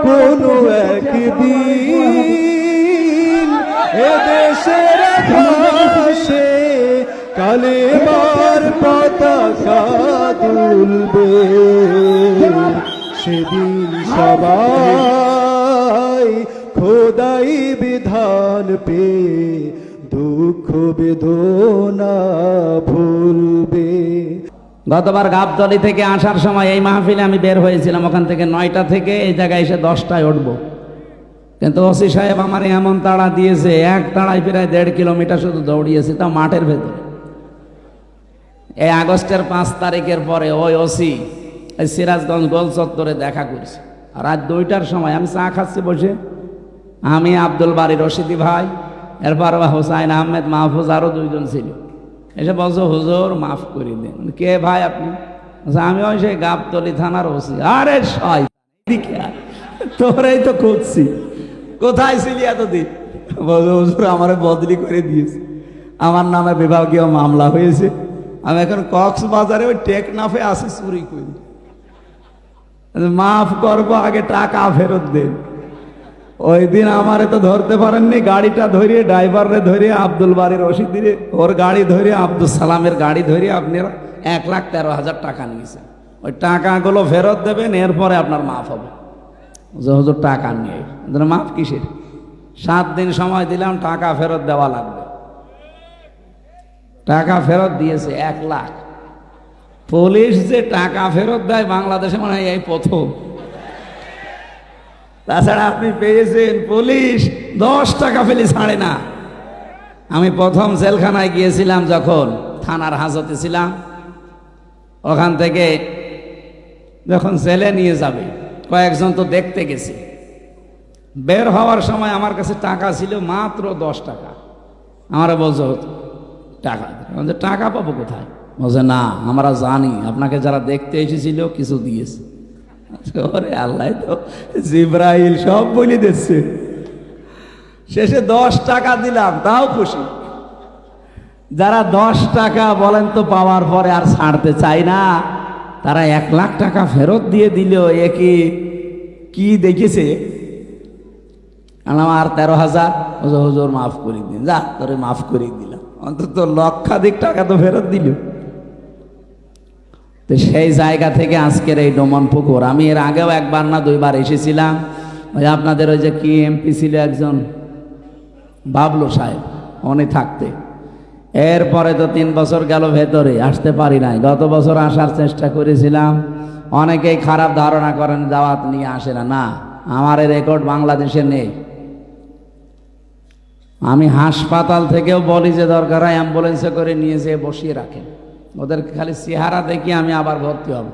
কোনো একদিন এদেশের আকাশে কালেমার পতাকা দুলবে, সেদিন সবাই খোদাই বিধান পে দুঃখ বেদনা ভুলবে। গতবার গাবতলী থেকে আসার সময় এই মাহফিলে আমি বের হয়েছিলাম, ওখান থেকে 9টা থেকে এই জায়গায় এসে 10টায় উঠবো, কিন্তু ওসি সাহেব আমার এমন তাড়া দিয়েছে, এক তাড়ায় প্রায় 1.5 কিলোমিটার শুধু দৌড়িয়েছি, তা মাঠের ভেতরে। এই আগস্টের 5 তারিখের পরে ওই ওসি এই সিরাজগঞ্জ গোল চত্বরে দেখা করছে, আর রাত 2টার সময় আমি চা খাচ্ছি বসে, আমি আব্দুল বারী রশিদি ভাই, এরপর হোসাইন আহমেদ মাহফুজ, আরও 2 জন ছিল। এসে বলছো হুজুর মাফ করে দিন। কে ভাই আপনি? আমি ওই সেই গাবতলী থানার ওসি। আরে শয়তান, তোরাই তো খুঁজছি, কোথায় ছিলি এতদিন? বলছো হুজুর আমারে বদলি করে দিয়েছে, আমার নামে বিভাগীয় মামলা হয়েছে, আমি এখন কক্সবাজারে ওই টেকনাফে আসি চুরি করি, মাফ করবো, আগে টাকা ফেরত দেন। ওই দিন আমারে তো ধরতে পারেননি, গাড়িটা ধরিয়ে ড্রাইভারে ধরিয়ে আব্দুল বারী রশিদিরে ওর গাড়ি ধরিয়ে আব্দুল সালামের গাড়ি ধরিয়ে আপনারা 1,13,000 টাকা নিয়েছেন। ওই টাকাগুলো ফেরত দেবেন, এরপরে আপনার মাফ হবে। হুজুর টাকা নিয়ে মাফ কিসের? 7 দিন সময় দিলাম, টাকা ফেরত দেওয়া লাগবে। টাকা ফেরত দিয়েছে 1 লাখ। পুলিশ যে টাকা ফেরত দেয় বাংলাদেশে মনে হয় এই প্রথম। তাছাড়া আপনি পেয়েছেন পুলিশ 10 টাকা ফেলে ছাড়ে না। আমি প্রথম জেলখানায় গিয়েছিলাম যখন থানার হাজতে ছিলাম, ওখান থেকে যখন জেলে নিয়ে যাবে কয়েকজন তো দেখতে গেছে, বের হওয়ার সময় আমার কাছে টাকা ছিল মাত্র 10 টাকা। আমার বলছে টাকা, টাকা পাবো কোথায়? বলছে না আমরা জানি আপনাকে যারা দেখতে এসেছিল কিছু দিয়েছে। ওরে আল্লাহ, তো জিব্রাইল সব বলে দিচ্ছে। শেষে 10 টাকা দিলাম, তাও খুশি। যারা 10 টাকা বলেন তো পাওয়ার পরে আর ছাড়তে চাই না, তারা 1 লাখ টাকা ফেরত দিয়ে দিল। একে কি দেখেছে? আমার 13,000 হুজুর মাফ করে দিন। যা তোরে মাফ করে দিলাম, অন্তত লক্ষাধিক টাকা তো ফেরত দিল। তো সেই জায়গা থেকে আজকের এই ডোমন পুকুর। আমি এর আগেও 1বার না 2বার এসেছিলাম। ওই আপনাদের ওই যে কি এমপি ছিল একজন বাবলু সাহেব, উনি থাকতে। এরপরে তো 3 বছর গেল ভেতরে, আসতে পারি নাই। গত বছর আসার চেষ্টা করেছিলাম। অনেকেই খারাপ ধারণা করেন দাওয়াত নিয়ে আসে না। না, আমার এই রেকর্ড বাংলাদেশে নেই। আমি হাসপাতাল থেকেও বলি যে দরকার হয় অ্যাম্বুলেন্সে করে নিয়ে যেয়ে বসিয়ে রাখেন, ওদের খালি চেহারা দেখি আমি আবার ভর্তি হব।